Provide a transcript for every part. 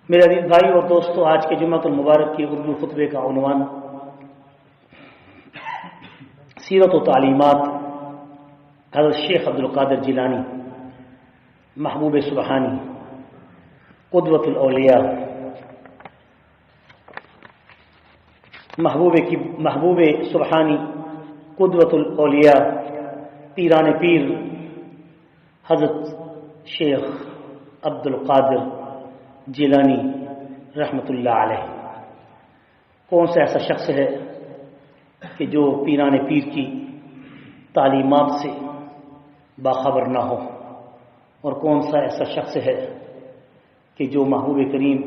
میرے عزیز بھائی اور دوستو، آج کے جمعۃ المبارک کی اردو خطبے کا عنوان سیرت و تعلیمات حضرت شیخ عبدالقادر جیلانی محبوب سبحانی قدوۃ الاولیاء محبوب سبحانی قدوۃ الاولیاء پیران پیر حضرت شیخ عبدالقادر جیلانی رحمۃ اللہ علیہ۔ کون سا ایسا شخص ہے کہ جو پیران پیر کی تعلیمات سے باخبر نہ ہو، اور کون سا ایسا شخص ہے کہ جو محبوب کریم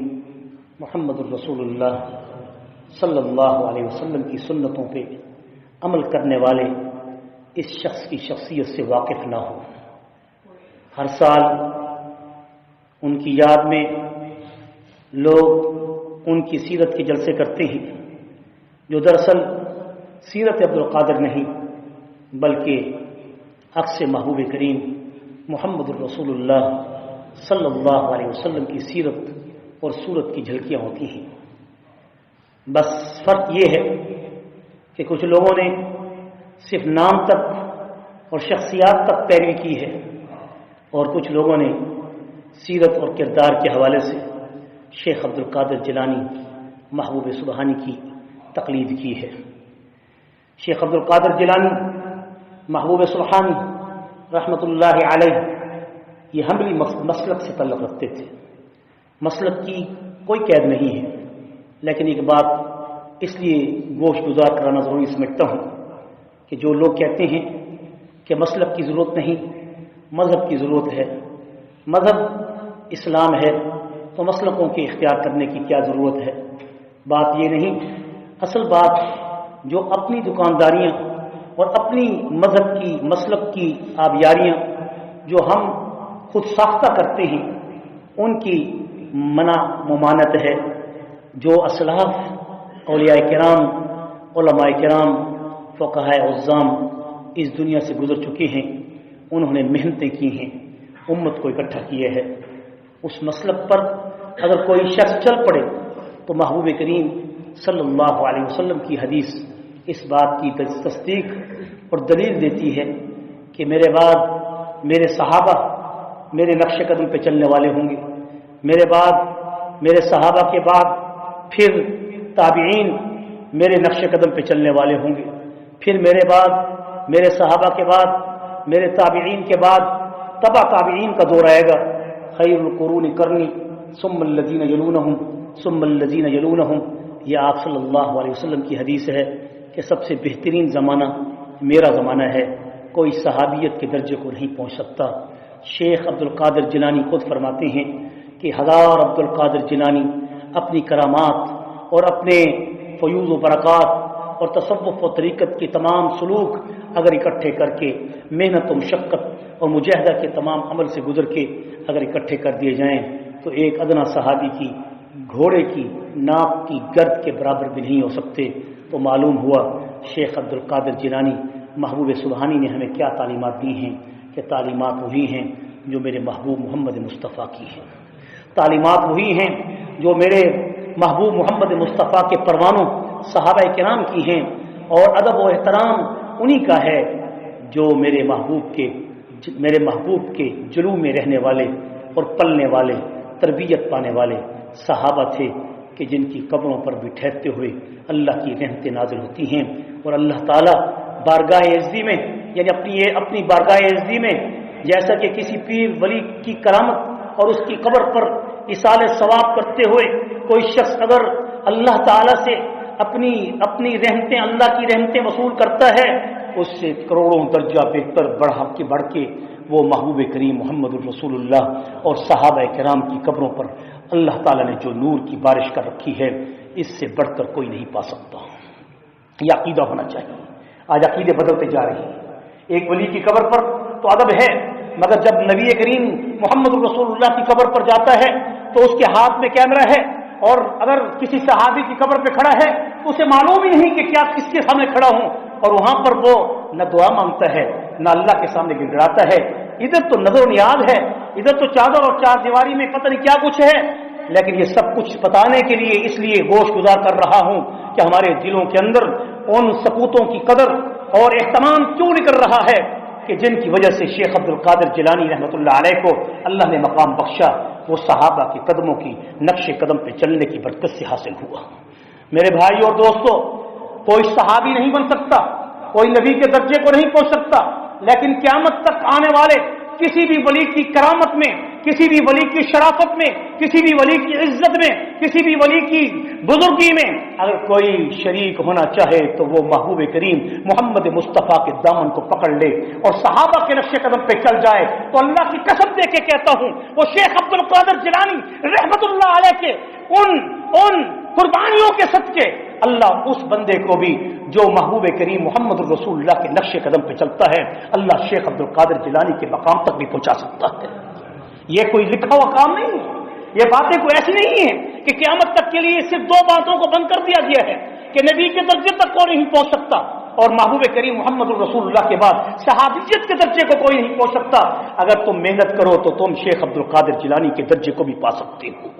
محمد الرسول اللہ صلی اللہ علیہ وسلم کی سنتوں پہ عمل کرنے والے اس شخص کی شخصیت سے واقف نہ ہو۔ ہر سال ان کی یاد میں لوگ ان کی سیرت کے جلسے کرتے ہیں، جو دراصل سیرت عبدالقادر نہیں بلکہ عکس محبوب کریم محمد الرسول اللہ صلی اللہ علیہ وسلم کی سیرت اور صورت کی جھلکیاں ہوتی ہیں۔ بس فرق یہ ہے کہ کچھ لوگوں نے صرف نام تک اور شخصیات تک پیروی کی ہے، اور کچھ لوگوں نے سیرت اور کردار کے حوالے سے شیخ عبدالقادر جیلانی محبوب سبحانی کی تقلید کی ہے۔ شیخ عبدالقادر جیلانی محبوب سبحانی رحمۃ اللہ علیہ یہ حنبلی مسلک سے تعلق رکھتے تھے۔ مسلک کی کوئی قید نہیں ہے، لیکن ایک بات اس لیے گوش گزار کرانا ضروری سمجھتا ہوں کہ جو لوگ کہتے ہیں کہ مسلک کی ضرورت نہیں، مذہب کی ضرورت ہے، مذہب اسلام ہے تو مسلکوں کے اختیار کرنے کی کیا ضرورت ہے، بات یہ نہیں۔ اصل بات جو اپنی دکانداریاں اور اپنی مذہب کی مسلک کی آبیاریاں جو ہم خود ساختہ کرتے ہیں، ان کی منع ممانت ہے۔ جو اسلاف اولیاء کرام، علماء کرام، فقہاء عظام اس دنیا سے گزر چکے ہیں، انہوں نے محنتیں کی ہیں، امت کو اکٹھا کیے ہے۔ اس مسلک پر اگر کوئی شخص چل پڑے تو محبوب کریم صلی اللہ علیہ وسلم کی حدیث اس بات کی تصدیق اور دلیل دیتی ہے کہ میرے بعد میرے صحابہ میرے نقش قدم پہ چلنے والے ہوں گے، میرے بعد میرے صحابہ کے بعد پھر تابعین میرے نقش قدم پہ چلنے والے ہوں گے، پھر میرے بعد میرے صحابہ کے بعد میرے تابعین کے بعد تبع تابعین کا دور آئے گا۔ خیر القرون کرنی ثم الذین یلونہم ثم الذین یلونہم، یہ آپ صلی اللہ علیہ وسلم کی حدیث ہے کہ سب سے بہترین زمانہ میرا زمانہ ہے، کوئی صحابیت کے درجے کو نہیں پہنچ سکتا۔ شیخ عبدالقادر جیلانی خود فرماتے ہیں کہ ہزار عبدالقادر جیلانی اپنی کرامات اور اپنے فیوض و برکات اور تصوف و طریقت کی تمام سلوک اگر اکٹھے کر کے محنت و مشقت اور مجاہدہ کے تمام عمل سے گزر کے اگر اکٹھے کر دیے جائیں تو ایک ادنا صحابی کی گھوڑے کی ناک کی گرد کے برابر بھی نہیں ہو سکتے۔ تو معلوم ہوا شیخ عبدالقادر جیلانی محبوب سبحانی نے ہمیں کیا تعلیمات دی ہیں کہ تعلیمات وہی ہیں جو میرے محبوب محمد مصطفیٰ کی ہیں، تعلیمات وہی ہیں جو میرے محبوب محمد مصطفیٰ کے پروانوں صحابہ کرام کی ہیں، اور ادب و احترام انہی کا ہے جو میرے محبوب کے جلو میں رہنے والے اور پلنے والے تربیت پانے والے صحابہ تھے کہ جن کی قبروں پر بھی ٹھہرتے ہوئے اللہ کی رحمتیں نازل ہوتی ہیں، اور اللہ تعالیٰ بارگاہ عزی میں یعنی اپنی بارگاہ عزی میں جیسا کہ کسی پیر ولی کی کرامت اور اس کی قبر پر ایصال ثواب کرتے ہوئے کوئی شخص اگر اللہ تعالیٰ سے اپنی رحمتیں، اللہ کی رحمتیں وصول کرتا ہے، اس سے کروڑوں درجہ بہتر بڑھ کے وہ محبوب کریم محمد الرسول اللہ اور صحابہ کرام کی قبروں پر اللہ تعالیٰ نے جو نور کی بارش کر رکھی ہے، اس سے بڑھ کر کوئی نہیں پا سکتا۔ یہ عقیدہ ہونا چاہیے۔ آج عقیدے بدلتے جا رہے ہیں۔ ایک ولی کی قبر پر تو ادب ہے، مگر جب نبی کریم محمد الرسول اللہ کی قبر پر جاتا ہے تو اس کے ہاتھ میں کیمرہ ہے، اور اگر کسی صحابی کی قبر پہ کھڑا ہے تو اسے معلوم ہی نہیں کہ کیا کس کے سامنے کھڑا ہوں، اور وہاں پر وہ نہ دعا مانگتا ہے نہ اللہ کے سامنے گڑگڑاتا ہے۔ ادھر تو نظر و نیاز ہے، ادھر تو چادر اور چار دیواری میں پتہ نہیں کیا کچھ ہے، لیکن یہ سب کچھ بتانے کے لیے اس لیے گوش گزار کر رہا ہوں کہ ہمارے دلوں کے اندر ان سپوتوں کی قدر اور اہتمام کیوں نکل رہا ہے کہ جن کی وجہ سے شیخ عبد القادر جیلانی رحمۃ اللہ علیہ کو اللہ نے مقام بخشا، وہ صحابہ کے قدموں کی نقش قدم پہ چلنے کی برکت سے حاصل ہوا۔ میرے بھائی اور دوستو، کوئی صحابی نہیں بن سکتا، کوئی نبی کے درجے کو نہیں پہنچ سکتا، لیکن قیامت تک آنے والے کسی بھی ولی کی کرامت میں، کسی بھی ولی کی شرافت میں، کسی بھی ولی کی عزت میں، کسی بھی ولی کی بزرگی میں اگر کوئی شریک ہونا چاہے تو وہ محبوب کریم محمد مصطفیٰ کے دامن کو پکڑ لے اور صحابہ کے نقش قدم پہ چل جائے تو اللہ کی قسم دے کے کہتا ہوں، وہ شیخ عبد القادر جیلانی رحمت اللہ علیہ کے ان قربانیوں کے صدقے اللہ اس بندے کو بھی جو محبوب کریم محمد الرسول اللہ کے نقش قدم پہ چلتا ہے، اللہ شیخ عبد القادر جیلانی کے مقام تک بھی پہنچا سکتا ہے۔ یہ کوئی لکھا ہوا کام نہیں ہے، یہ باتیں کوئی ایسی نہیں ہیں کہ قیامت تک کے لیے صرف دو باتوں کو بند کر دیا گیا ہے کہ نبی کے درجے تک کوئی نہیں پہنچ سکتا اور محبوب کریم محمد الرسول اللہ کے بعد صحابیت کے درجے کو کوئی نہیں پہنچ سکتا۔ اگر تم محنت کرو تو تم شیخ عبد القادر جیلانی کے درجے کو بھی پا سکتے ہو،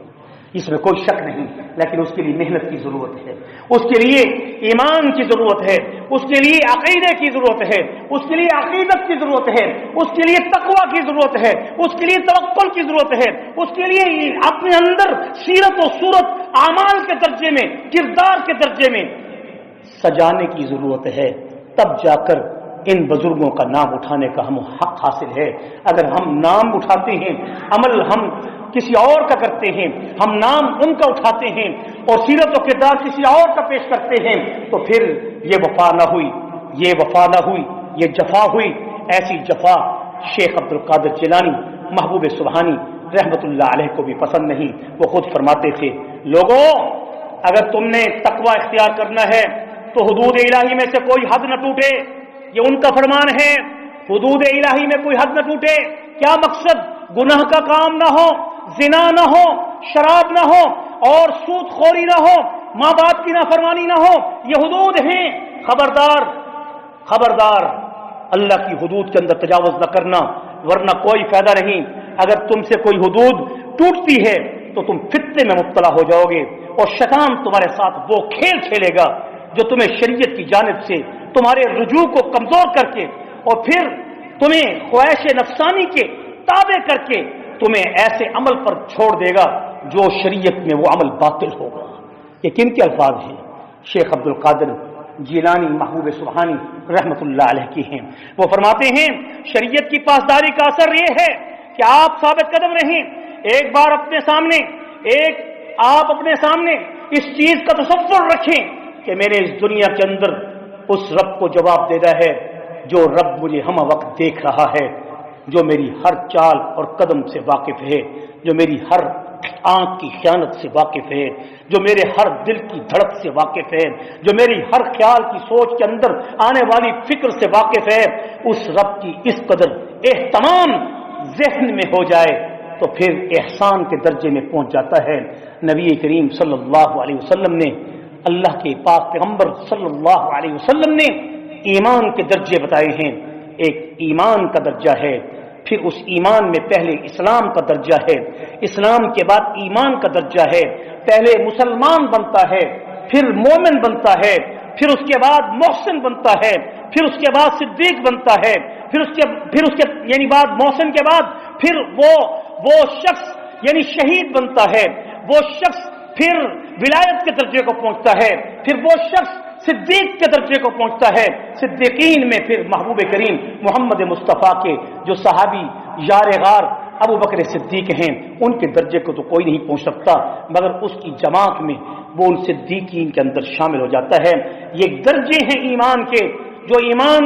اس میں کوئی شک نہیں، لیکن اس کے لیے محنت کی ضرورت ہے، اس کے لیے ایمان کی ضرورت ہے، اس کے لیے عقیدے کی ضرورت ہے، اس کے لیے عقیدت کی ضرورت ہے، اس کے لیے تقوی کی ضرورت ہے، اس کے لیے توکل کی ضرورت ہے، اس کے لیے اپنے اندر سیرت و صورت اعمال کے درجے میں، کردار کے درجے میں سجانے کی ضرورت ہے، تب جا کر ان بزرگوں کا نام اٹھانے کا ہم حق حاصل ہے۔ اگر ہم نام اٹھاتے ہیں، عمل ہم کسی اور کا کرتے ہیں، ہم نام ان کا اٹھاتے ہیں اور سیرت و کردار کسی اور کا پیش کرتے ہیں تو پھر یہ وفا نہ ہوئی، یہ وفا نہ ہوئی، یہ جفا ہوئی۔ ایسی جفا شیخ عبد القادر جیلانی محبوب سبحانی رحمت اللہ علیہ کو بھی پسند نہیں۔ وہ خود فرماتے تھے، لوگوں اگر تم نے تقوی اختیار کرنا ہے تو حدود الہی میں سے کوئی حد نہ ٹوٹے، یہ ان کا فرمان ہے، حدود الہی میں کوئی حد نہ ٹوٹے۔ کیا مقصد؟ گناہ کا کام نہ ہو، زنا نہ ہو، شراب نہ ہو اور سود خوری نہ ہو، ماں باپ کی نافرمانی نہ ہو، یہ حدود ہیں۔ خبردار خبردار اللہ کی حدود کے اندر تجاوز نہ کرنا، ورنہ کوئی فائدہ نہیں۔ اگر تم سے کوئی حدود ٹوٹتی ہے تو تم فتنے میں مبتلا ہو جاؤ گے اور شیطان تمہارے ساتھ وہ کھیل کھیلے گا جو تمہیں شریعت کی جانب سے تمہارے رجوع کو کمزور کر کے اور پھر تمہیں خواہش نفسانی کے تابع کر کے تمہیں ایسے عمل پر چھوڑ دے گا جو شریعت میں وہ عمل باطل ہوگا۔ یہ کن کے الفاظ ہیں؟ شیخ عبد القادر جیلانی محبوب سبحانی رحمت اللہ علیہ کی ہیں۔ وہ فرماتے ہیں شریعت کی پاسداری کا اثر یہ ہے کہ آپ ثابت قدم رہیں، ایک بار اپنے سامنے اس چیز کا تصور رکھیں کہ میں نے اس دنیا کے اندر اس رب کو جواب دینا ہے جو رب مجھے ہم وقت دیکھ رہا ہے، جو میری ہر چال اور قدم سے واقف ہے، جو میری ہر آنکھ کی خیانت سے واقف ہے، جو میرے ہر دل کی دھڑک سے واقف ہے، جو میری ہر خیال کی سوچ کے اندر آنے والی فکر سے واقف ہے۔ اس رب کی اس قدر اہتمام ذہن میں ہو جائے تو پھر احسان کے درجے میں پہنچ جاتا ہے۔ نبی کریم صلی اللہ علیہ وسلم نے، اللہ کے پاک پیغمبر صلی اللہ علیہ وسلم نے ایمان کے درجے بتائے ہیں۔ ایک ایمان کا درجہ ہے، پھر اس ایمان میں پہلے اسلام کا درجہ ہے، اسلام کے بعد ایمان کا درجہ ہے، پہلے مسلمان بنتا ہے، پھر مومن بنتا ہے، پھر اس کے بعد محسن بنتا ہے، پھر اس کے بعد صدیق بنتا ہے، پھر اس کے یعنی بعد محسن کے بعد پھر وہ شخص یعنی شہید بنتا ہے، وہ شخص پھر ولایت کے درجے کو پہنچتا ہے، پھر وہ شخص صدیق کے درجے کو پہنچتا ہے، صدیقین میں پھر محبوب کریم محمد مصطفیٰ کے جو صحابی یار غار ابو بکر صدیق ہیں، ان کے درجے کو تو کوئی نہیں پہنچ سکتا، مگر اس کی جماعت میں وہ ان صدیقین کے اندر شامل ہو جاتا ہے۔ یہ درجے ہیں ایمان کے، جو ایمان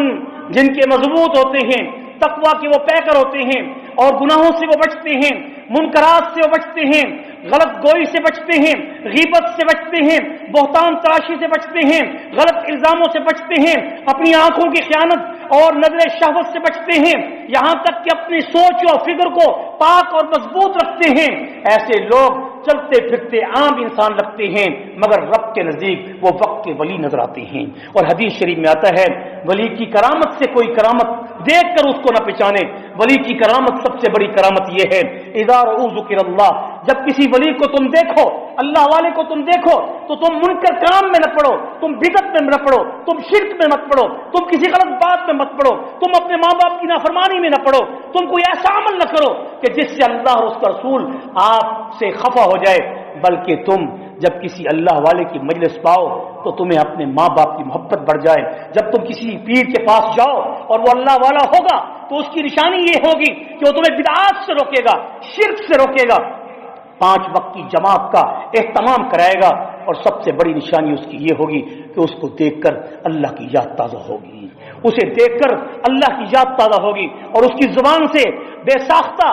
جن کے مضبوط ہوتے ہیں، تقویٰ کے وہ پیکر ہوتے ہیں، اور گناہوں سے وہ بچتے ہیں، منکرات سے وہ بچتے ہیں، غلط گوئی سے بچتے ہیں، غیبت سے بچتے ہیں، بہتان تراشی سے بچتے ہیں، غلط الزاموں سے بچتے ہیں، اپنی آنکھوں کی خیانت اور نظر شہوت سے بچتے ہیں، یہاں تک کہ اپنی سوچ اور فکر کو پاک اور مضبوط رکھتے ہیں۔ ایسے لوگ چلتے پھرتے عام انسان لگتے ہیں، مگر رب کے نزدیک وہ وقت کے ولی نظر آتے ہیں۔ اور حدیث شریف میں آتا ہے، ولی کی کرامت سے کوئی کرامت دیکھ کر اس کو نہ پہچانے، ولی کی کرامت سب سے بڑی کرامت یہ ہے، اذا رؤوا ذکر اللہ، جب کسی ولی کو تم دیکھو، اللہ والے کو تم دیکھو، تو تم منکر کام میں نہ پڑو، تم بدعت میں نہ پڑو، تم شرک میں مت پڑو، تم کسی غلط بات میں مت پڑو، تم اپنے ماں باپ کی نافرمانی میں نہ پڑو، تم کوئی ایسا عمل نہ کرو کہ جس سے اللہ اور اس کا رسول آپ سے خفا ہو جائے، بلکہ تم جب کسی اللہ والے کی مجلس پاؤ تو تمہیں اپنے ماں باپ کی محبت بڑھ جائے۔ جب تم کسی پیر کے پاس جاؤ اور وہ اللہ والا ہوگا تو اس کی نشانی یہ ہوگی کہ وہ تمہیں بدعات سے روکے گا، شرک سے روکے گا، 5 وقت کی جماعت کا اہتمام کرائے گا، اور سب سے بڑی نشانی اس کی یہ ہوگی کہ اس کو دیکھ کر اللہ کی یاد تازہ ہوگی، اسے دیکھ کر اللہ کی یاد تازہ ہوگی، اور اس کی زبان سے بے ساختہ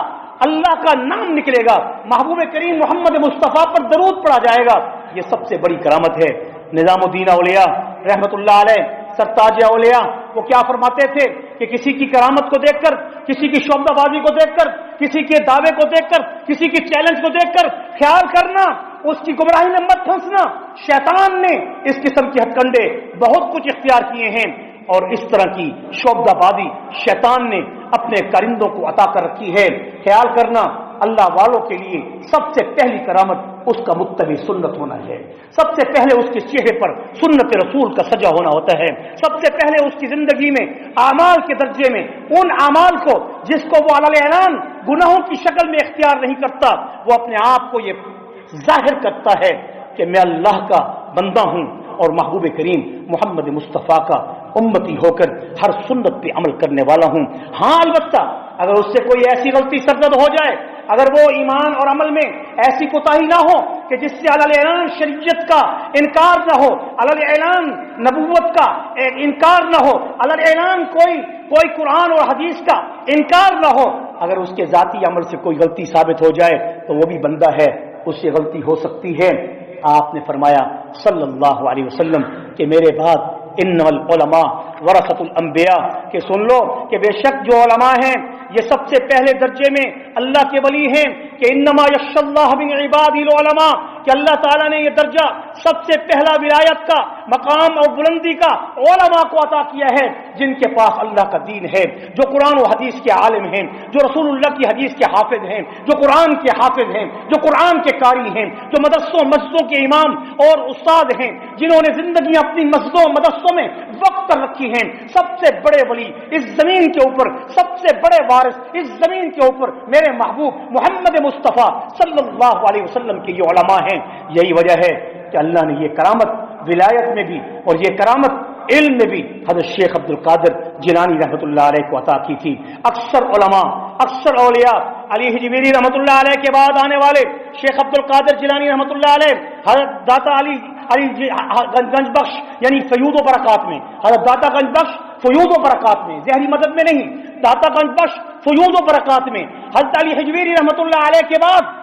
اللہ کا نام نکلے گا، محبوب کریم محمد مصطفیٰ پر درود پڑا جائے گا۔ یہ سب سے بڑی کرامت ہے۔ نظام الدین اولیاء رحمت اللہ علیہ، سرتاج اولیاء، وہ کیا فرماتے تھے کہ کسی کی کرامت کو دیکھ کر، کسی کی شعبہ بازی کو دیکھ کر، کسی کے دعوے کو دیکھ کر، کسی کی چیلنج کو دیکھ کر خیال کرنا اس کی گمراہی میں مت پھنسنا، شیطان نے اس قسم کے ہتھ کنڈے بہت کچھ اختیار کیے ہیں، اور اس طرح کی شعبہ بازی شیطان نے اپنے کرندوں کو عطا کر رکھی ہے۔ خیال کرنا اللہ والوں کے لیے سب سے پہلی کرامت اس کا متبع سنت ہونا ہے، سب سے پہلے اس کے چہرے پر سنت رسول کا سجا ہونا ہوتا ہے، سب سے پہلے اس کی زندگی میں اعمال کے درجے میں ان اعمال کو جس کو وہ علی اعلان گناہوں کی شکل میں اختیار نہیں کرتا، وہ اپنے آپ کو یہ ظاہر کرتا ہے کہ میں اللہ کا بندہ ہوں اور محبوب کریم محمد مصطفیٰ کا امتی ہو کر ہر سنت پہ عمل کرنے والا ہوں۔ ہاں البتہ اگر اس سے کوئی ایسی غلطی سرزد ہو جائے، اگر وہ ایمان اور عمل میں ایسی کوتاہی نہ ہو کہ جس سے علی اعلان شریعت کا انکار نہ ہو، علی اعلان نبوت کا انکار نہ ہو، علی اعلان کوئی قرآن اور حدیث کا انکار نہ ہو، اگر اس کے ذاتی عمل سے کوئی غلطی ثابت ہو جائے تو وہ بھی بندہ ہے، اس سے غلطی ہو سکتی ہے۔ آپ نے فرمایا صلی اللہ علیہ وسلم کہ میرے بعد انما العلماء ورثۃ الانبیاء، کہ سن لو کہ بے شک جو علماء ہیں یہ سب سے پہلے درجے میں اللہ کے ولی ہیں، کہ انما یخشی اللہ من عبادہ العلماء، کہ اللہ تعالیٰ نے یہ درجہ سب سے پہلا ولایت کا مقام اور بلندی کا علماء کو عطا کیا ہے، جن کے پاس اللہ کا دین ہے، جو قرآن و حدیث کے عالم ہیں، جو رسول اللہ کی حدیث کے حافظ ہیں، جو قرآن کے حافظ ہیں، جو قرآن کے قاری ہیں، جو مدرسوں مسجدوں کے امام اور استاد ہیں، جنہوں نے زندگی اپنی مسجدوں مدرسوں میں وقت کر رکھی ہیں۔ سب سے بڑے ولی اس زمین کے اوپر، سب سے بڑے وارث اس زمین کے اوپر میرے محبوب محمد مصطفیٰ صلی اللہ علیہ وسلم کے یہ علماء ہیں۔ یہی وجہ ہے کہ اللہ نے یہ کرامت ولایت میں بھی اور یہ کرامت علم میں بھی حضرت شیخ عبد القادر جیلانی رحمۃ اللہ علیہ کو عطا کی تھی۔ اکثر علماء، اکثر اولیاء، علی حجویری رحمۃ اللہ علیہ کے بعد آنے والے شیخ عبد القادر جیلانی رحمۃ اللہ علیہ، حضرت داتا علی گنج بخش یعنی فیوض و برکات میں، حضرت داتا گنج بخش فیوض و برکات میں، ظہری مدد میں نہیں، داتا گنج بخش فیوض و برکات میں، حضرت علی حجویری رحمۃ اللہ علیہ کے بعد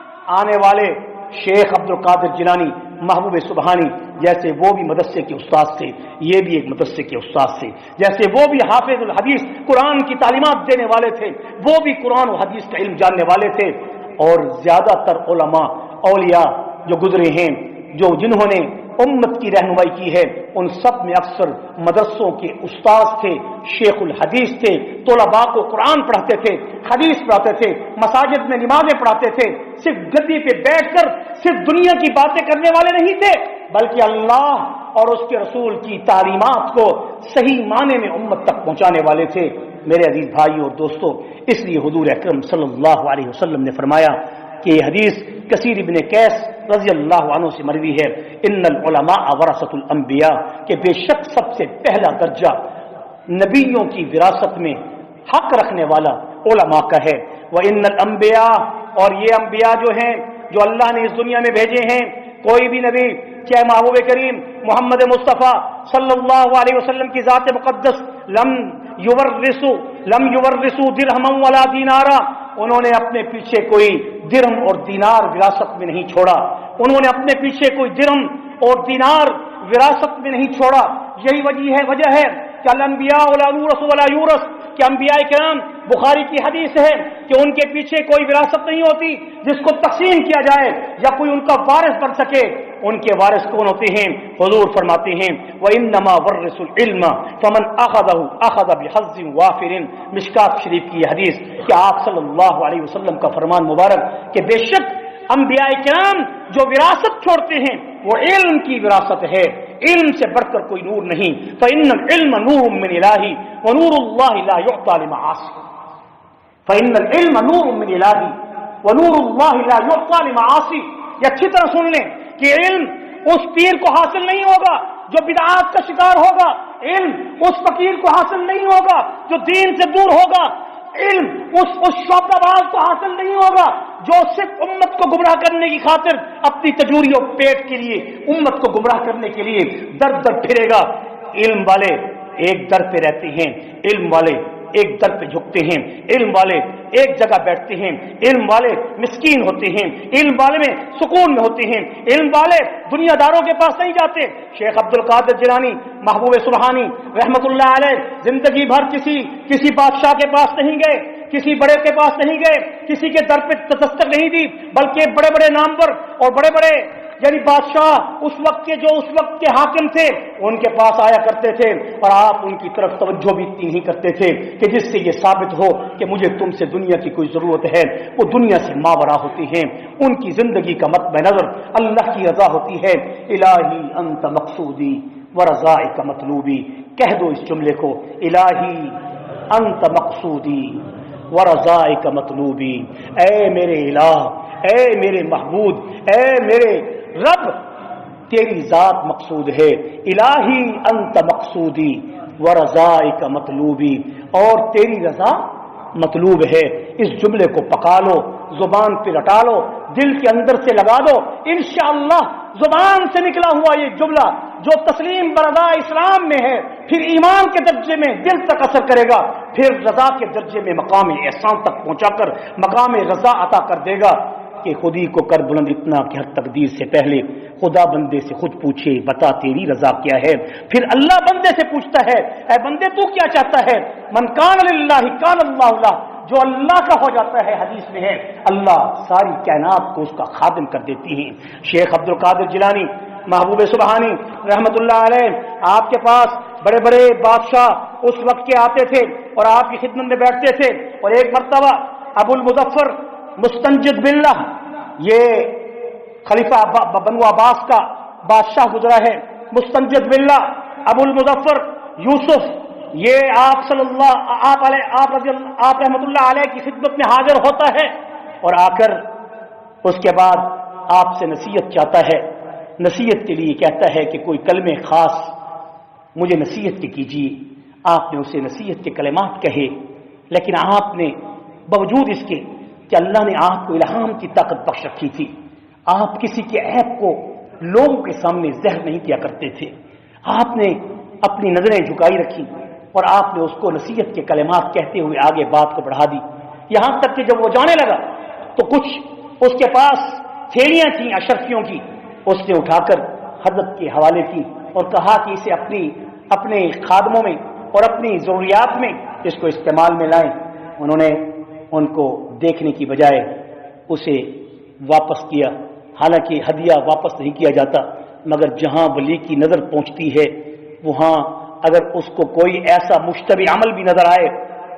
آنے والے شیخ عبد القادر جیلانی محبوب سبحانی، جیسے وہ بھی مدرسے کے استاد تھے، یہ بھی ایک مدرسے کے استاد تھے، جیسے وہ بھی حافظ الحدیث قرآن کی تعلیمات دینے والے تھے، وہ بھی قرآن و حدیث کا علم جاننے والے تھے۔ اور زیادہ تر علماء اولیاء جو گزرے ہیں، جنہوں نے امت کی رہنمائی کی ہے، ان سب میں اکثر مدرسوں کے استاد تھے، شیخ الحدیث تھے، طلباء کو قرآن پڑھاتے تھے، حدیث پڑھاتے تھے، مساجد میں نمازیں پڑھاتے تھے، صرف گدی پہ بیٹھ کر صرف دنیا کی باتیں کرنے والے نہیں تھے، بلکہ اللہ اور اس کے رسول کی تعلیمات کو صحیح معنی میں امت تک پہنچانے والے تھے۔ میرے عزیز بھائیوں اور دوستوں، اس لیے حضور اکرم صلی اللہ علیہ وسلم نے فرمایا کہ یہ حدیث کثیر ابن قیس رضی اللہ عنہ سے مروی ہے، ان العلماء ورثۃ الانبیاء، کہ بے شک سب سے پہلا درجہ نبیوں کی وراثت میں حق رکھنے والا علماء کا ہے۔ وَإِنَّ الْأَنْبِيَاءَ، اور یہ انبیاء جو ہیں جو اللہ نے اس دنیا میں بھیجے ہیں، کوئی بھی نبی چاہے محبوب کریم محمد مصطفیٰ صلی اللہ علیہ وسلم کی ذات مقدس لم یورثوا درہما ولا دینارا، انہوں نے اپنے پیچھے کوئی درہم اور دینار وراثت میں نہیں چھوڑا، انہوں نے اپنے پیچھے کوئی درہم اور دینار وراثت میں نہیں چھوڑا۔ یہی وجہ ہے کہ الانبیاء لا یورث ولا یورث، کہ انبیاء کرام، بخاری کی حدیث ہے کہ ان کے پیچھے کوئی وراثت نہیں ہوتی جس کو تقسیم کیا جائے یا کوئی ان کا وارث بن سکے۔ ان کے وارث کون ہوتے ہیں؟ حضور فرماتے ہیں وَإِنَّمَا وَرِّثُ الْعِلْمَ فَمَنْ أَخَذَهُ أَخَذَ بِحَظٍّ وَافِرٍ، مشکات شریف کی یہ حدیث کہ آپ صلی اللہ علیہ وسلم کا فرمان مبارک کہ بے شک انبیاء کرام جو وراثت چھوڑتے ہیں وہ علم کی وراثت ہے، علم سے بڑھ کر کوئی نور نہیں۔ فَإِنَّ الْعِلْمَ نُورٌ مِّنْ إِلَٰهِ وَنُورُ اللَّهِ لَا يُعْطَىٰ لِمَعَاصٍ، فَإِنَّ الْعِلْمَ نُورٌ مِّنْ إِلَٰهِ وَنُورُ اللَّهِ لَا يُعْطَىٰ لِمَعَاصٍ۔ یہ اچھی طرح سن لیں کہ علم اس پیر کو حاصل نہیں ہوگا جو بدعات کا شکار ہوگا، علم اس فقیر کو حاصل نہیں ہوگا جو دین سے دور ہوگا، علم اس شعبہ باز کو حاصل نہیں ہوگا جو صرف امت کو گمراہ کرنے کی خاطر اپنی تجوری اور پیٹ کے لیے امت کو گمراہ کرنے کے لیے در در پھرے گا۔ علم والے ایک در پہ رہتے ہیں، علم والے ایک در پہ جھکتے ہیں، علم والے ایک جگہ بیٹھتے ہیں، علم والے مسکین ہوتے ہیں، علم والے میں سکون میں ہوتے ہیں، علم والے دنیا داروں کے پاس نہیں جاتے۔ شیخ عبدل قادر جیلانی محبوب سبحانی رحمت اللہ علیہ زندگی بھر کسی بادشاہ کے پاس نہیں گئے، کسی بڑے کے پاس نہیں گئے، کسی کے در پہ دستک نہیں دی، بلکہ بڑے بڑے نامور اور بڑے بڑے یعنی بادشاہ اس وقت کے حاکم تھے ان کے پاس آیا کرتے تھے، اور آپ ان کی طرف توجہ بھی اتنی نہیں کرتے تھے کہ جس سے یہ ثابت ہو کہ مجھے تم سے دنیا کی کوئی ضرورت ہے۔ وہ دنیا سے ماورا ہوتی ہیں، ان کی زندگی کا مطمع نظر اللہ کی رضا ہوتی ہے۔ الہی انت مقصودی ورضائک مطلوبی، کہہ دو اس جملے کو، الہی انت مقصودی ورضائک مطلوبی، اے میرے الہ، اے میرے محمود، اے میرے رب، تیری ذات مقصود ہے۔ الہی انت مقصودی ورضائک مطلوبی، اور تیری رضا مطلوب ہے۔ اس جملے کو پکا لو، زبان پہ رٹا لو، دل کے اندر سے لگا دو، انشاءاللہ زبان سے نکلا ہوا یہ جملہ جو تسلیم برضا اسلام میں ہے، پھر ایمان کے درجے میں دل تک اثر کرے گا، پھر رضا کے درجے میں مقام احسان تک پہنچا کر مقام رضا عطا کر دے گا کہ خودی کو کر بلند اتنا کہ ہر تقدیر سے پہلے خدا بندے سے خود پوچھے بتا تیری رضا کیا ہے، پھر اللہ بندے سے پوچھتا ہے اے بندے تو کیا چاہتا ہے، من کان للہ کان اللہ لہ، جو اللہ کا ہو جاتا ہے حدیث میں ہے اللہ ساری کائنات کو اس کا خادم کر دیتی ہیں۔ شیخ عبد القادر جیلانی محبوب سبحانی رحمت اللہ علیہ، آپ کے پاس بڑے بڑے بادشاہ اس وقت کے آتے تھے اور آپ کی خدمت میں بیٹھتے تھے، اور ایک مرتبہ ابو المظفر مستنجد باللہ، یہ خلیفہ بنو عباس کا بادشاہ گزرا ہے، مستنجد باللہ ابو المظفر یوسف، یہ آپ رحمت اللہ علیہ کی خدمت میں حاضر ہوتا ہے اور آ کر اس کے بعد آپ سے نصیحت چاہتا ہے، نصیحت کے لیے کہتا ہے کہ کوئی کلمے خاص مجھے نصیحت کے کیجیے۔ آپ نے اسے نصیحت کے کلمات کہے، لیکن آپ نے باوجود اس کے کہ اللہ نے آپ کو الہام کی طاقت بخش رکھی تھی، آپ کسی کے عیب کو لوگوں کے سامنے ظاہر نہیں کیا کرتے تھے، آپ نے اپنی نظریں جھکائی رکھی اور آپ نے اس کو نصیحت کے کلمات کہتے ہوئے آگے بات کو بڑھا دی، یہاں تک کہ جب وہ جانے لگا تو کچھ اس کے پاس تھیلیاں تھیں اشرفیوں کی، اس نے اٹھا کر حضرت کے حوالے کی اور کہا کہ اسے اپنے خادموں میں اور اپنی ضروریات میں اس کو استعمال میں لائیں۔ انہوں نے ان کو دیکھنے کی بجائے اسے واپس کیا، حالانکہ ہدیہ واپس نہیں کیا جاتا، مگر جہاں ولی کی نظر پہنچتی ہے وہاں اگر اس کو کوئی ایسا مشتبہ عمل بھی نظر آئے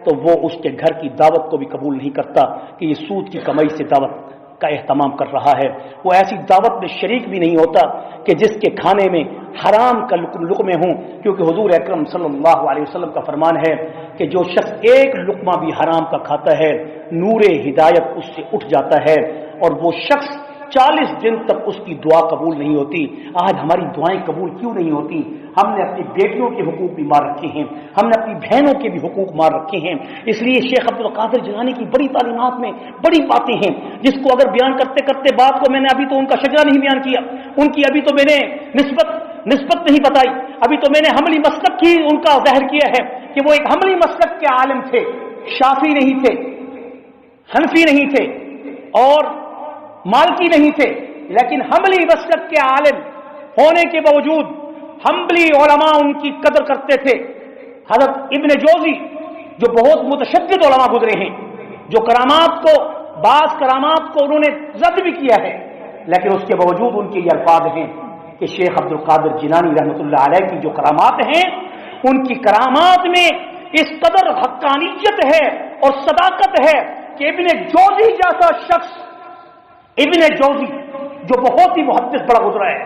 تو وہ اس کے گھر کی دعوت کو بھی قبول نہیں کرتا کہ یہ سود کی کمائی سے دعوت کا اہتمام کر رہا ہے، وہ ایسی دعوت میں شریک بھی نہیں ہوتا کہ جس کے کھانے میں حرام کا لقمے ہوں، کیونکہ حضور اکرم صلی اللہ علیہ وسلم کا فرمان ہے کہ جو شخص ایک لقمہ بھی حرام کا کھاتا ہے نور ہدایت اس سے اٹھ جاتا ہے، اور وہ شخص 40 دن تک اس کی دعا قبول نہیں ہوتی. آج ہماری دعائیں قبول کیوں نہیں ہوتی؟ ہم نے اپنی بیٹیوں کے حقوق بھی مار رکھے ہیں، ہم نے اپنی بہنوں کے بھی حقوق مار رکھے ہیں. اس لیے شیخ عبد القادر جیلانی کی بڑی تعلیمات میں بڑی باتیں ہیں جس کو اگر بیان کرتے کرتے بات کو میں نے ابھی تو ان کا شجرہ نہیں بیان کیا، ان کی ابھی تو میں نے نسبت نہیں بتائی، ابھی تو میں نے حملی مسلک کی ان کا ظاہر کیا ہے کہ وہ ایک حملی مسلک کے عالم تھے، شافعی نہیں تھے، حنفی نہیں تھے اور مالکی نہیں تھے، لیکن حملی مسلک کے عالم ہونے کے باوجود حنبلی علماء ان کی قدر کرتے تھے. حضرت ابن جوزی جو بہت متشدد علماء گزرے ہیں، جو بعض کرامات کو انہوں نے رد بھی کیا ہے، لیکن اس کے باوجود ان کے یہ الفاظ ہیں کہ شیخ عبد القادر جیلانی رحمۃ اللہ علیہ کی جو کرامات ہیں، ان کی کرامات میں اس قدر حقانیت ہے اور صداقت ہے کہ ابن جوزی جیسا شخص، ابن جوزی جو بہت ہی محدث بڑا گزرا ہے،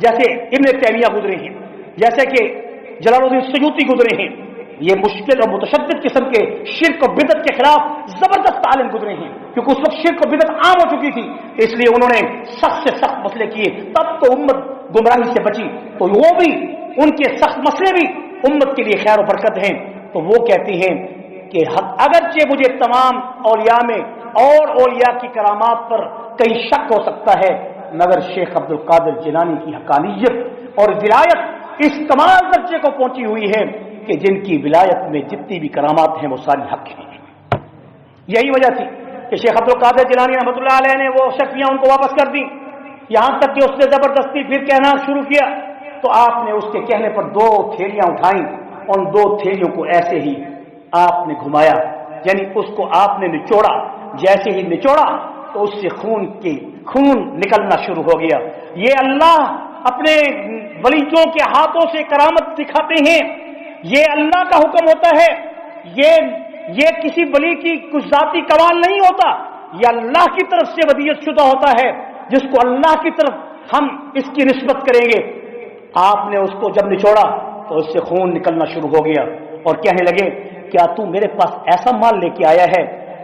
جیسے ابن تیمیہ گزرے ہیں، جیسے کہ جلال الدین سیوطی گزرے ہیں، یہ مشکل اور متشدد قسم کے شرک و بدعت کے خلاف زبردست عالم گزرے ہیں، کیونکہ اس وقت شرک و بدعت عام ہو چکی تھی، اس لیے انہوں نے سخت سے سخت مسئلے کیے، تب تو امت گمراہی سے بچی. تو وہ بھی ان کے سخت مسئلے بھی امت کے لیے خیر و برکت ہیں. تو وہ کہتے ہیں کہ اگرچہ مجھے تمام اولیاء میں اور اولیاء کی کرامات پر کئی شک ہو سکتا ہے، مگر شیخ عبد القادر جیلانی کی حقانیت اور ولایت اس کمال درجے کو پہنچی ہوئی ہے کہ جن کی ولایت میں جتنی بھی کرامات ہیں وہ ساری حق ہیں. یہی وجہ تھی کہ شیخ عبد القادر جیلانی رحمۃ اللہ علیہ نے وہ شکیاں ان کو واپس کر دی، یہاں تک کہ اس نے زبردستی پھر کہنا شروع کیا تو آپ نے اس کے کہنے پر 2 تھیلیاں اٹھائیں، ان 2 تھیلیوں کو ایسے ہی آپ نے گھمایا، یعنی اس کو آپ نے نچوڑا، جیسے ہی نچوڑا تو اس سے خون نکلنا شروع ہو گیا. یہ اللہ اپنے ولیوں کے ہاتھوں سے کرامت دکھاتے ہیں، یہ اللہ کا حکم ہوتا ہے، یہ کسی ولی کی کچھ ذاتی کمال نہیں ہوتا، یہ اللہ کی طرف سے ودیعت شدہ ہوتا ہے جس کو اللہ کی طرف ہم اس کی نسبت کریں گے. آپ نے اس کو جب نچوڑا تو اس سے خون نکلنا شروع ہو گیا اور کہنے لگے کیا تو میرے پاس ایسا مال لے کے آیا ہے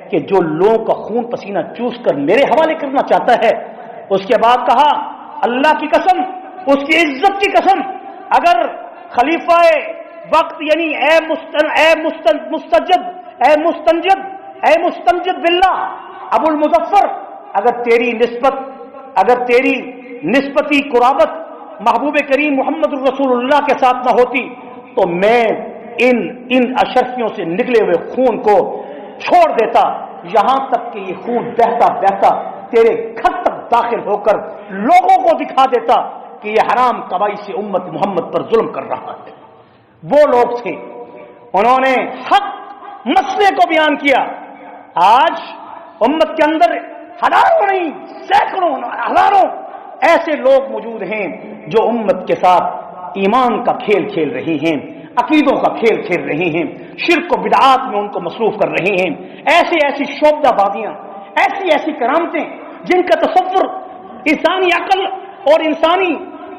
کہ جو لوگوں کا خون پسینہ چوس کر میرے حوالے کرنا چاہتا ہے؟ اس کے بعد کہا اللہ کی قسم، اس کی عزت کی قسم، اگر خلیفہ وقت یعنی اے مستنجد باللہ ابو المظفر، اگر تیری نسبتی قرابت محبوب کریم محمد الرسول اللہ کے ساتھ نہ ہوتی تو میں ان اشرفیوں سے نکلے ہوئے خون کو چھوڑ دیتا، یہاں تک کہ یہ خون بہتا بہتا تیرے گھر تک داخل ہو کر لوگوں کو دکھا دیتا کہ یہ حرام قبائی سے امت محمد پر ظلم کر رہا ہے. وہ لوگ تھے، انہوں نے حق مسئلے کو بیان کیا. آج امت کے اندر ہزاروں نہیں سینکڑوں ہزاروں ایسے لوگ موجود ہیں جو امت کے ساتھ ایمان کا کھیل کھیل رہے ہیں، عقیدوں کا کھیل کھیل رہے ہیں، شرک و بدعات میں ان کو مصروف کر رہے ہیں. ایسی شعبدہ بازیاں، ایسی کرامتیں جن کا تصور انسانی عقل اور انسانی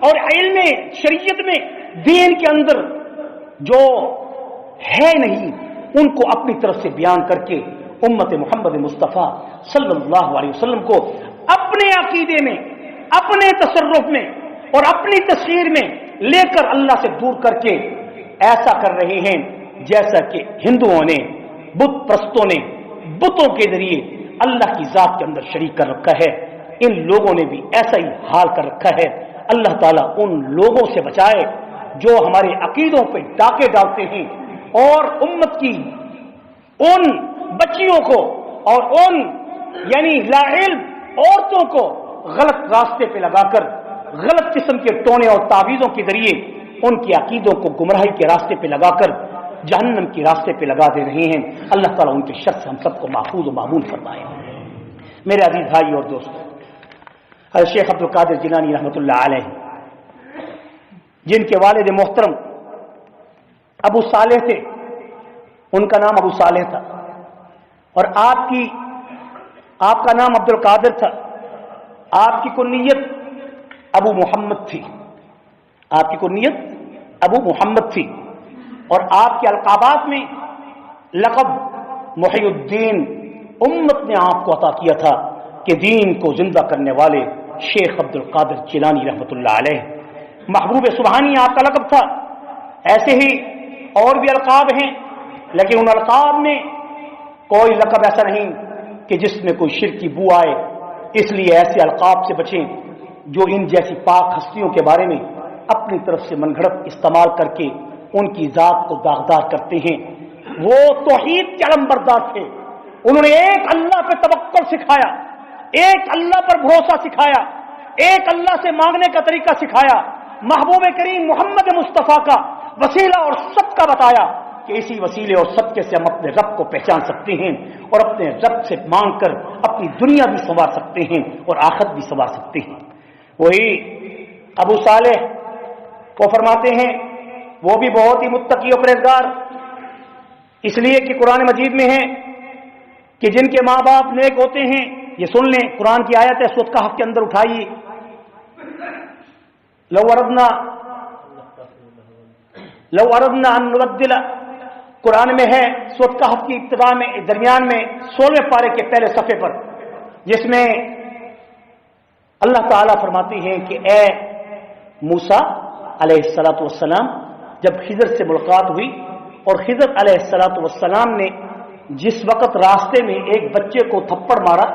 اور علم شریعت میں دین کے اندر جو ہے نہیں، ان کو اپنی طرف سے بیان کر کے امت محمد مصطفیٰ صلی اللہ علیہ وسلم کو اپنے عقیدے میں، اپنے تصرف میں اور اپنی تصویر میں لے کر اللہ سے دور کر کے ایسا کر رہے ہیں جیسا کہ ہندوؤں نے، بت پرستوں نے بتوں کے ذریعے اللہ کی ذات کے اندر شریک کر رکھا ہے. ان لوگوں نے بھی ایسا ہی حال کر رکھا ہے. اللہ تعالیٰ ان لوگوں سے بچائے جو ہمارے عقیدوں پہ ڈاکے ڈالتے ہیں اور امت کی ان بچیوں کو اور ان یعنی لا علم عورتوں کو غلط راستے پہ لگا کر غلط قسم کے ٹونے اور تعویذوں کے ذریعے ان کی عقیدوں کو گمراہی کے راستے پہ لگا کر جہنم کے راستے پہ لگا دے رہے ہیں. اللہ تعالیٰ ان کے شر سے ہم سب کو محفوظ و معمون فرمائے. میرے عزیز بھائی اور دوست، شیخ عبد القادر جیلانی رحمۃ اللہ علیہ، جن کے والد محترم ابو صالح تھے، ان کا نام ابو صالح تھا، اور آپ کا نام عبد القادر تھا. آپ کی کنیت ابو محمد تھی، آپ کی کنیت ابو محمد تھی، اور آپ کے القابات میں لقب محی الدین امت نے آپ کو عطا کیا تھا. کہ دین کو زندہ کرنے والے شیخ عبدل قادر جیلانی رحمۃ اللہ علیہ. محبوب سبحانی آپ کا لقب تھا. ایسے ہی اور بھی القاب ہیں، لیکن ان القاب میں کوئی لقب ایسا نہیں کہ جس میں کوئی شرک کی بو آئے. اس لیے ایسے القاب سے بچیں جو ان جیسی پاک ہستیوں کے بارے میں اپنی طرف سے من گھڑت استعمال کر کے ان کی ذات کو داغدار کرتے ہیں. وہ توحید کے علمبردار تھے. انہوں نے ایک اللہ پہ توکل سکھایا، ایک اللہ پر بھروسہ سکھایا، ایک اللہ سے مانگنے کا طریقہ سکھایا، محبوب کریم محمد مصطفیٰ کا وسیلہ اور صدقہ بتایا کہ اسی وسیلے اور صدقے سے ہم اپنے رب کو پہچان سکتے ہیں اور اپنے رب سے مانگ کر اپنی دنیا بھی سنوار سکتے ہیں اور آخرت بھی سنوار سکتے ہیں. وہی ابو صالح وہ فرماتے ہیں، وہ بھی بہت ہی متقی و پرہیزگار، اس لیے کہ قرآن مجید میں ہے کہ جن کے ماں باپ نیک ہوتے ہیں، یہ سن لیں قرآن کی آیت ہے سورۃ کہف کے اندر اٹھائیے، لو اردنا ان نبدل، قرآن میں ہے سورۃ کہف کی ابتدا میں درمیان میں 16ویں پارے کے پہلے صفحے پر، جس میں اللہ تعالیٰ فرماتے ہیں کہ اے موسیٰ علیہ الصلاۃ والسلام، جب خضر سے ملاقات ہوئی اور خضر علیہ الصلاۃ والسلام نے جس وقت راستے میں ایک بچے کو تھپڑ مارا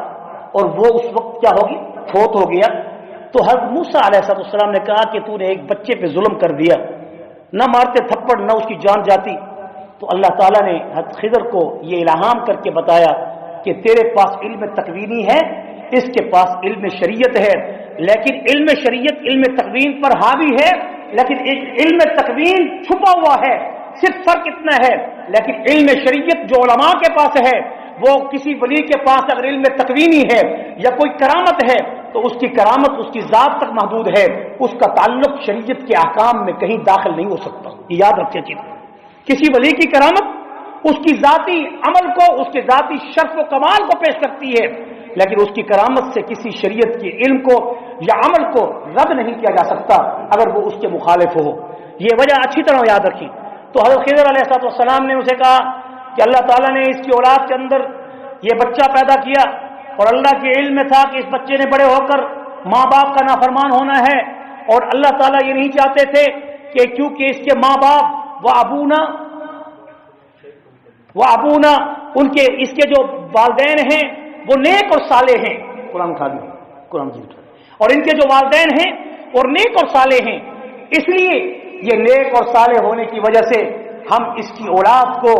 اور وہ اس وقت کیا ہوگی فوت ہو گیا، تو حضرت موسیٰ علیہ السلام نے کہا کہ تو نے ایک بچے پہ ظلم کر دیا، نہ مارتے تھپڑ نہ اس کی جان جاتی. تو اللہ تعالیٰ نے حضرت خضر کو یہ الہام کر کے بتایا کہ تیرے پاس علم تکوینی ہے، اس کے پاس علم شریعت ہے، لیکن علم شریعت علم تکوین پر حاوی ہے، لیکن علم تکوین چھپا ہوا ہے. صرف فرق اتنا ہے، لیکن علم شریعت جو علماء کے پاس ہے، وہ کسی ولی کے پاس اگر علم تکوینی ہے یا کوئی کرامت ہے تو اس کی کرامت اس کی ذات تک محدود ہے، اس کا تعلق شریعت کے احکام میں کہیں داخل نہیں ہو سکتا. یہ یاد رکھیں چیز، کسی ولی کی کرامت اس کی ذاتی عمل کو، اس کے ذاتی شرف و کمال کو پیش کرتی ہے، لیکن اس کی کرامت سے کسی شریعت کے علم کو یا عمل کو رد نہیں کیا جا سکتا اگر وہ اس کے مخالف ہو. یہ وجہ اچھی طرح یاد رکھیں. تو حضرت خضر علیہ السلام نے اسے کہا کہ اللہ تعالیٰ نے اس کی اولاد کے اندر یہ بچہ پیدا کیا اور اللہ کے علم میں تھا کہ اس بچے نے بڑے ہو کر ماں باپ کا نافرمان ہونا ہے، اور اللہ تعالیٰ یہ نہیں چاہتے تھے کہ کیونکہ اس کے ماں باپ وہ ابونا ان کے اس کے جو والدین ہیں وہ نیک اور صالح ہیں، قرآن اور ان کے جو والدین ہیں اور نیک اور صالح ہیں، اس لیے یہ نیک اور صالح ہونے کی وجہ سے ہم اس کی اولاد کو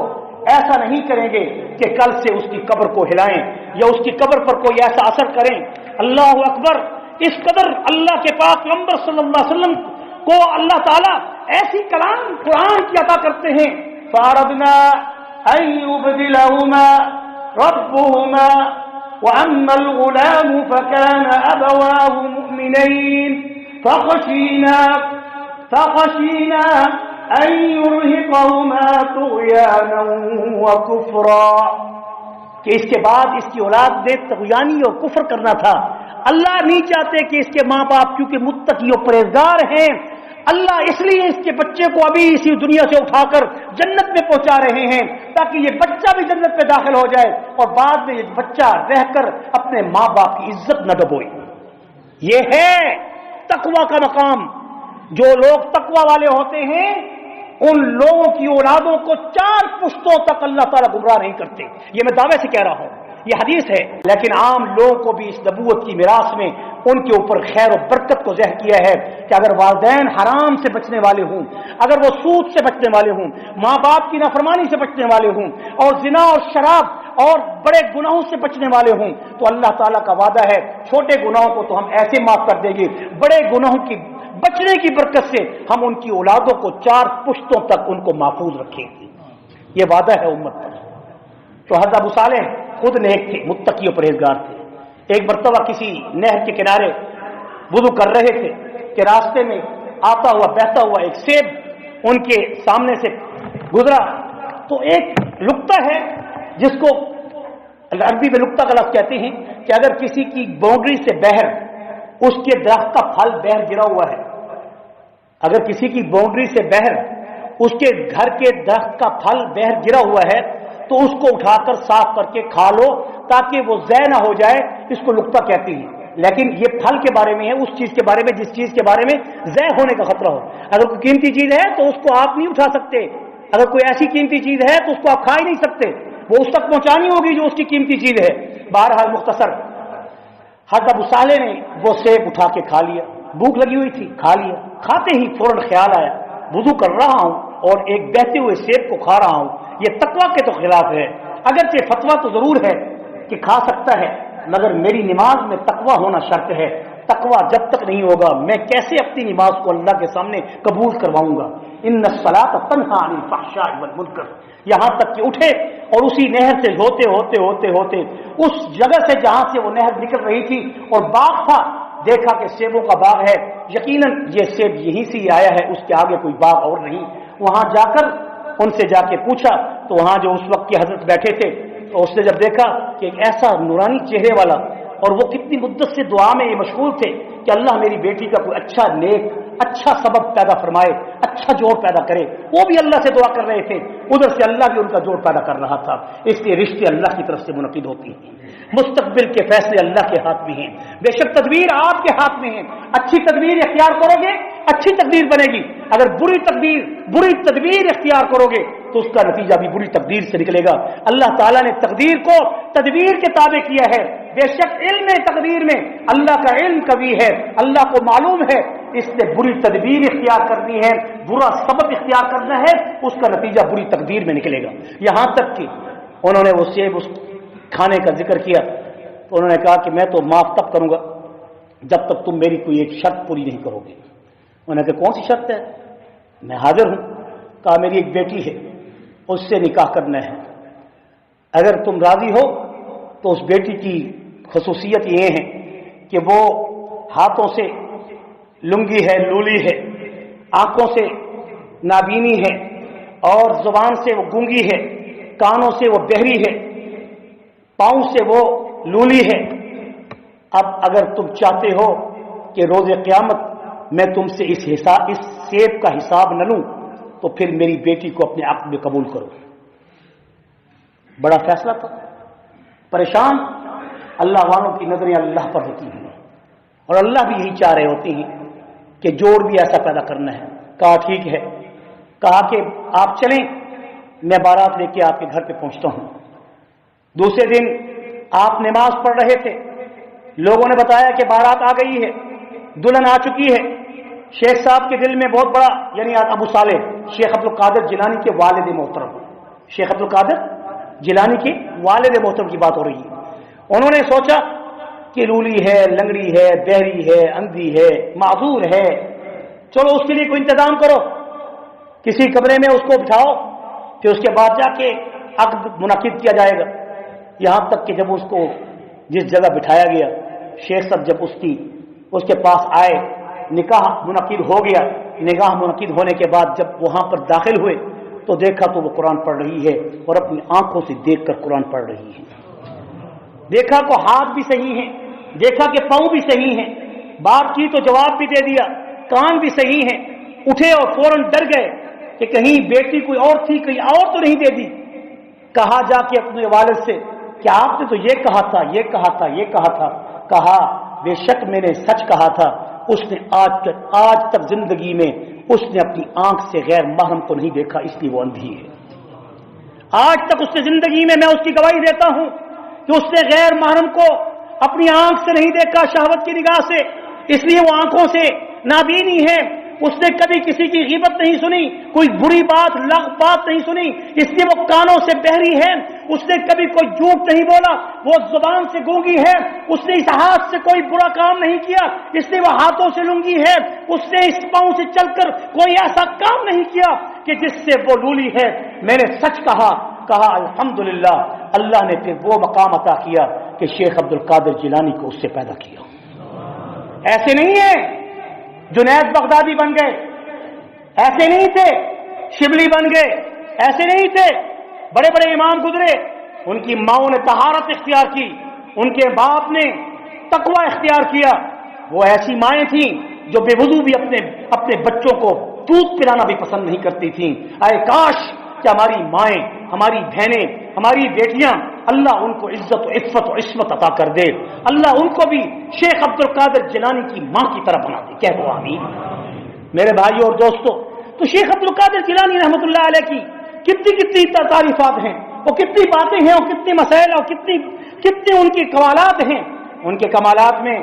ایسا نہیں کریں گے کہ کل سے اس کی قبر کو ہلائیں یا اس کی قبر پر کوئی ایسا اثر کریں. اللہ اکبر! اس قدر اللہ کے پاک پیغمبر صلی اللہ علیہ وسلم کو اللہ تعالیٰ ایسی کلام قرآن کی عطا کرتے ہیں. فَأَرَدْنَا أَن يُبْدِلَهُمَا رَبُّهُمَا وَأَمَّا الْغُلَامُ فَكَانَ أَبَوَاهُ مُؤْمِنَيْنِ فَخَشِينَا أَن يُرْهِقَهُمَا طُغْيَانًا وَكُفْرًا، کہ اس کے بعد اس کی اولاد نے طغیانی اور کفر کرنا تھا. اللہ نہیں چاہتے کہ اس کے ماں باپ کیونکہ متقی و پرہیزگار ہیں، اللہ اس لیے اس کے بچے کو ابھی اسی دنیا سے اٹھا کر جنت میں پہنچا رہے ہیں تاکہ یہ بچہ بھی جنت میں داخل ہو جائے اور بعد میں یہ بچہ رہ کر اپنے ماں باپ کی عزت نہ ڈبوئے. یہ ہے تقوی کا مقام. جو لوگ تقوی والے ہوتے ہیں ان لوگوں کی اولادوں کو 4 پشتوں تک اللہ تعالیٰ گمراہ نہیں کرتے. یہ میں دعوے سے کہہ رہا ہوں، یہ حدیث ہے. لیکن عام لوگوں کو بھی اس نبوت کی میراث میں ان کے اوپر خیر و برکت کو ظاہر کیا ہے کہ اگر والدین حرام سے بچنے والے ہوں، اگر وہ سود سے بچنے والے ہوں، ماں باپ کی نافرمانی سے بچنے والے ہوں اور زنا اور شراب اور بڑے گناہوں سے بچنے والے ہوں، تو اللہ تعالیٰ کا وعدہ ہے چھوٹے گناہوں کو تو ہم ایسے معاف کر دیں گے، بڑے گناہوں کی بچنے کی برکت سے ہم ان کی اولادوں کو 4 پشتوں تک ان کو محفوظ رکھیں گے. یہ وعدہ ہے امت پر. تو حضرت ابو صالح خود نیک تھے، متقی و پرہیزگار تھے. ایک مرتبہ کسی نہر کے کنارے وضو کر رہے تھے کہ راستے میں آتا ہوا بہتا ہوا ایک سیب ان کے سامنے سے گزرا. تو ایک لقطہ ہے جس کو عربی میں لقطہ کا لفظ کہتے ہیں کہ اگر کسی کی باؤنڈری سے باہر اس کے درخت کا پھل باہر گرا ہوا ہے، اگر کسی کی باؤنڈری سے باہر اس کے گھر کے درخت کا پھل باہر گرا ہوا ہے تو اس کو اٹھا کر صاف کر کے کھا لو تاکہ وہ ضائع نہ ہو جائے، اس کو لقطہ کہتی ہیں۔ لیکن یہ پھل کے بارے میں ہے، اس چیز کے بارے میں جس چیز کے بارے میں ضائع ہونے کا خطرہ ہو۔ اگر کوئی قیمتی چیز ہے تو اس کو آپ نہیں اٹھا سکتے، اگر کوئی ایسی قیمتی چیز ہے تو اس کو آپ کھا ہی نہیں سکتے، وہ اس تک پہنچانی ہوگی جو اس کی قیمتی چیز ہے۔ بہرحال مختصر، حضرت ابو صالح نے وہ سیب اٹھا کے کھا لیا، بھوک لگی ہوئی تھی، کھا لیا، کھاتے ہی فوراً خیال آیا وضو کر رہا ہوں اور ایک بہتے ہوئے سیب کو کھا رہا ہوں، یہ تقویٰ کے تو خلاف ہے۔ اگرچہ فتویٰ تو ضرور ہے کہ کھا سکتا ہے، مگر میری نماز میں تقویٰ ہونا شرط ہے، تقویٰ جب تک نہیں ہوگا میں کیسے اپنی نماز کو اللہ کے سامنے قبول کرواؤں گا؟ ان الصلاۃ تنہی عن الفحشاء والمنکر، یہاں تک کہ اٹھے اور اسی نہر سے ہوتے ہوتے ہوتے ہوتے اس جگہ سے جہاں سے وہ نہر نکل رہی تھی اور باغ تھا، دیکھا کہ سیبوں کا باغ ہے، یقیناً یہ سیب یہیں سے ہی آیا ہے، اس کے آگے کوئی باغ اور نہیں۔ وہاں جا کر ان سے جا کے پوچھا تو وہاں جو اس وقت کے حضرت بیٹھے تھے، تو اس نے جب دیکھا کہ ایک ایسا نورانی چہرے والا، اور وہ کتنی مدت سے دعا میں یہ مشغول تھے کہ اللہ میری بیٹی کا کوئی اچھا نیک اچھا سبب پیدا فرمائے، اچھا جوڑ پیدا کرے، وہ بھی اللہ سے دعا کر رہے تھے، ادھر سے اللہ بھی ان کا جوڑ پیدا کر رہا تھا۔ اس لیے رشتے اللہ کی طرف سے منعقد ہوتی ہیں، مستقبل کے فیصلے اللہ کے ہاتھ میں ہیں، بے شک تدبیر آپ کے ہاتھ میں ہے۔ اچھی تدبیر اختیار کرو گے اچھی تقدیر بنے گی، اگر بری تدبیر اختیار کرو گے تو اس کا نتیجہ بھی بری تقدیر سے نکلے گا۔ اللہ تعالیٰ نے تقدیر کو تدبیر کے تابع کیا ہے، بے شک علم تقدیر میں اللہ کا علم قوی ہے، اللہ کو معلوم ہے، اس نے بری تدبیر اختیار کرنی ہے، برا سبب اختیار کرنا ہے، اس کا نتیجہ بری تقدیر میں نکلے گا۔ یہاں تک کہ انہوں نے وہ سیب اس کھانے کا ذکر کیا تو انہوں نے کہا کہ میں تو معاف تب کروں گا جب تک تم میری کوئی ایک شرط پوری نہیں کرو گے۔ انہوں نے کہا کون سی شرط ہے؟ میں حاضر ہوں۔ کہا میری ایک بیٹی ہے، اس سے نکاح کرنا ہے، اگر تم راضی ہو تو اس بیٹی کی خصوصیت یہ ہے کہ وہ ہاتھوں سے لنگی ہے، لولی ہے، آنکھوں سے نابینی ہے، اور زبان سے وہ گونگی ہے، کانوں سے وہ بہری ہے، پاؤں سے وہ لولی ہے۔ اب اگر تم چاہتے ہو کہ روز قیامت میں تم سے اس سیب کا حساب نہ لوں تو پھر میری بیٹی کو اپنے عقد میں قبول کرو۔ بڑا فیصلہ تھا، پریشان۔ اللہ والوں کی نظریں اللہ پر ہوتی ہیں اور اللہ بھی یہی چاہ رہے ہوتے ہیں کہ جوڑ بھی ایسا پیدا کرنا ہے۔ کہا ٹھیک ہے، کہا کہ آپ چلیں، میں بارات لے کے آپ کے گھر پہ پہنچتا ہوں۔ دوسرے دن آپ نماز پڑھ رہے تھے، لوگوں نے بتایا کہ بارات آ گئی ہے، دلہن آ چکی ہے۔ شیخ صاحب کے دل میں بہت بڑا، یعنی ابو صالح شیخ عبد القادر جیلانی کے والد محترم، شیخ عبد القادر جیلانی کے والد محترم کی بات ہو رہی ہے۔ انہوں نے سوچا کہ لولی ہے، لنگڑی ہے، بہری ہے، اندھی ہے، معذور ہے، چلو اس کے لیے کوئی انتظام کرو، کسی کمرے میں اس کو بٹھاؤ، پھر اس کے بعد جا کے عقد منعقد کیا جائے گا۔ یہاں تک کہ جب اس کو جس جگہ بٹھایا گیا، شیخ صاحب جب اس کے پاس آئے، نکاح منعقد ہو گیا۔ نکاح منعقد ہونے کے بعد جب وہاں پر داخل ہوئے تو دیکھا تو وہ قرآن پڑھ رہی ہے اور اپنی آنکھوں سے دیکھ کر قرآن پڑھ رہی ہے۔ دیکھا کو ہاتھ بھی صحیح ہیں، دیکھا کہ پاؤں بھی صحیح ہیں، بات کی تو جواب بھی دے دیا، کان بھی صحیح ہیں۔ اٹھے اور فوراً ڈر گئے کہ کہیں بیٹی کوئی اور تھی، کہیں اور تو نہیں دے دی۔ کہا جا کے اپنے والد سے کہ آپ نے تو یہ کہا تھا، یہ کہا تھا، یہ کہا تھا۔ کہا بے شک میں نے سچ کہا تھا، اس نے آج تک زندگی میں اس نے اپنی آنکھ سے غیر محرم کو نہیں دیکھا، اس لیے وہ اندھی ہے۔ آج تک اس نے زندگی میں اس کی گواہی دیتا ہوں کہ اس نے غیر محرم کو اپنی آنکھ سے نہیں دیکھا شہوت کی نگاہ سے، اس لیے وہ آنکھوں سے نابینی ہے۔ اس نے کبھی کسی کی غیبت نہیں سنی، کوئی بری بات لغو بات نہیں سنی، اس لیے وہ کانوں سے بہری ہے۔ اس نے کبھی کوئی جھوٹ نہیں بولا، وہ زبان سے گونگی ہے۔ اس نے اس ہاتھ سے کوئی برا کام نہیں کیا، اس لیے وہ ہاتھوں سے لنگی ہے۔ اس نے اس پاؤں سے چل کر کوئی ایسا کام نہیں کیا کہ جس سے وہ لولی ہے۔ میں نے سچ کہا الحمدللہ، اللہ نے پھر وہ مقام عطا کیا کہ شیخ عبد القادر جیلانی کو اس سے پیدا کیا۔ ایسے نہیں ہے جنید بغدادی بن گئے، ایسے نہیں تھے شبلی بن گئے، ایسے نہیں تھے بڑے بڑے امام گزرے، ان کی ماؤں نے طہارت اختیار کی، ان کے باپ نے تقوی اختیار کیا۔ وہ ایسی مائیں تھیں جو بے وضو بھی اپنے بچوں کو دودھ پلانا بھی پسند نہیں کرتی تھیں۔ اے کاش کہ ہماری مائیں، ہماری بہنیں، ہماری بیٹیاں اللہ ان کو عزت و عفت و عصمت عطا کر دے، اللہ ان کو بھی شیخ عبد القادر جیلانی کی ماں کی طرح بنا دے، کہہ دو آمین۔ میرے بھائیوں اور دوستوں، تو شیخ عبد القادر جیلانی رحمۃ اللہ علیہ کی کتنی تعریفات ہیں، وہ کتنی باتیں ہیں، اور کتنی مسائل، اور کتنی ان کی کمالات ہیں۔ ان کے کمالات میں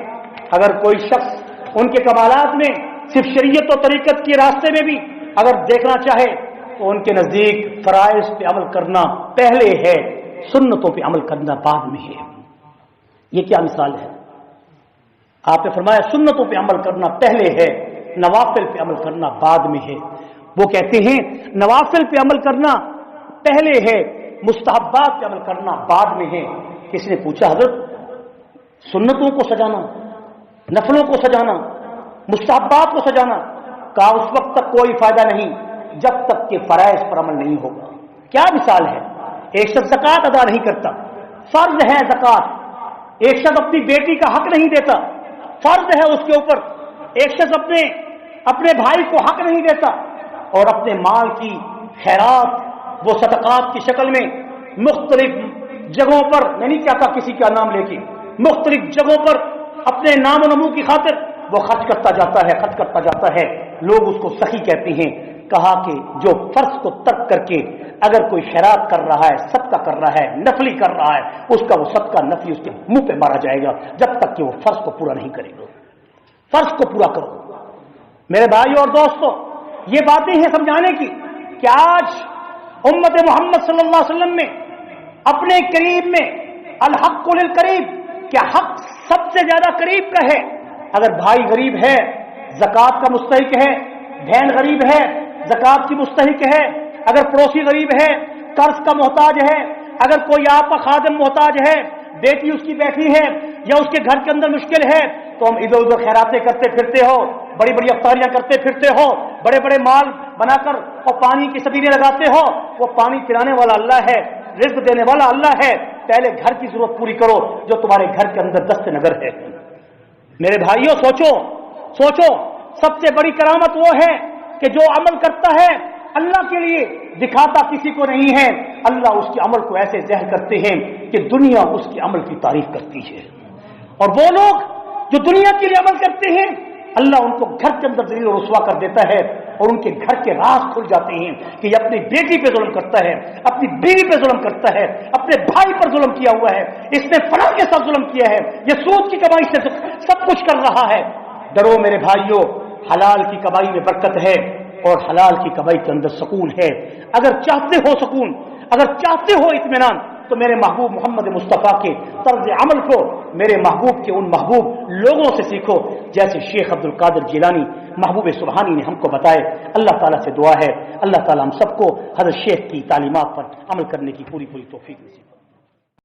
اگر کوئی شخص ان کے کمالات میں صرف شریعت و طریقت کے راستے میں بھی اگر دیکھنا چاہے تو ان کے نزدیک فرائض پہ عمل کرنا پہلے ہے، سنتوں پہ عمل کرنا بعد میں ہے۔ یہ کیا مثال ہے؟ آپ نے فرمایا سنتوں پہ عمل کرنا پہلے ہے، نوافل پہ عمل کرنا بعد میں ہے۔ وہ کہتے ہیں نوافل پہ عمل کرنا پہلے ہے، مستحبات پہ عمل کرنا بعد میں ہے۔ کسی نے پوچھا حضرت سنتوں کو سجانا، نفلوں کو سجانا، مستحبات کو سجانا، کہا اس وقت تک کوئی فائدہ نہیں جب تک کہ فرائض پر عمل نہیں ہوگا۔ کیا مثال ہے؟ ایک شخص زکوٰۃ ادا نہیں کرتا، فرض ہے زکوٰۃ۔ ایک شخص اپنی بیٹی کا حق نہیں دیتا، فرض ہے اس کے اوپر۔ ایک شخص اپنے بھائی کو حق نہیں دیتا، اور اپنے مال کی خیرات وہ صدقات کی شکل میں مختلف جگہوں پر، میں نہیں کہتا کسی کا نام لے کے، مختلف جگہوں پر اپنے نام و نمو کی خاطر وہ خرچ کرتا جاتا ہے۔ لوگ اس کو سخی کہتے ہیں۔ کہا کہ جو فرض کو ترک کر کے اگر کوئی خیرات کر رہا ہے، صدقہ کر رہا ہے، نفلی کر رہا ہے، اس کا وہ صدقہ نفلی اس کے منہ پہ مارا جائے گا جب تک کہ وہ فرض کو پورا نہیں کرے گا۔ فرض کو پورا کرو۔ میرے بھائیوں اور دوستوں، یہ باتیں ہیں سمجھانے کی کہ آج امت محمد صلی اللہ علیہ وسلم میں اپنے قریب میں الحق للقریب، کیا حق سب سے زیادہ قریب کا ہے۔ اگر بھائی غریب ہے زکوٰۃ کا مستحق ہے، بہن غریب ہے زکوٰۃ کی مستحق ہے، اگر پڑوسی غریب ہے قرض کا محتاج ہے، اگر کوئی آپ کا خادم محتاج ہے، بیٹی اس کی بیٹھی ہے یا اس کے گھر کے اندر مشکل ہے، تو ہم ادھر ادھر خیراتیں کرتے پھرتے ہو، بڑی بڑی افطاریاں کرتے پھرتے ہو، بڑے بڑے مال بنا کر اور پانی کی سبیلیں لگاتے ہو۔ وہ پانی پلانے والا اللہ ہے، رزق دینے والا اللہ ہے۔ پہلے گھر کی ضرورت پوری کرو جو تمہارے گھر کے اندر دست نگر ہے۔ میرے بھائیوں سوچو، سب سے بڑی کرامت وہ ہے کہ جو عمل کرتا ہے اللہ کے لیے، دکھاتا کسی کو نہیں ہے، اللہ اس کے عمل کو ایسے ظاہر کرتے ہیں کہ دنیا اس کے عمل کی تعریف کرتی ہے۔ اور وہ لوگ جو دنیا کے لیے عمل کرتے ہیں اللہ ان کو گھر کے اندر ذلیل و رسوا کر دیتا ہے، اور ان کے گھر کے راز کھل جاتے ہیں کہ یہ اپنی بیٹی پہ ظلم کرتا ہے، اپنی بیوی پہ ظلم کرتا ہے، اپنے بھائی پر ظلم کیا ہوا ہے، اس نے فلاں کے ساتھ ظلم کیا ہے، یہ سود کی کمائی سے سب کچھ کر رہا ہے۔ ڈرو میرے بھائیوں، حلال کی کمائی میں برکت ہے اور حلال کی کمائی کے اندر سکون ہے۔ اگر چاہتے ہو سکون، اگر چاہتے ہو اطمینان، تو میرے محبوب محمد مصطفیٰ کے طرز عمل کو، میرے محبوب کے ان محبوب لوگوں سے سیکھو جیسے شیخ عبد القادر جیلانی محبوب سبحانی نے ہم کو بتائے۔ اللہ تعالیٰ سے دعا ہے اللہ تعالیٰ ہم سب کو حضرت شیخ کی تعلیمات پر عمل کرنے کی پوری توفیق نصیب کرے۔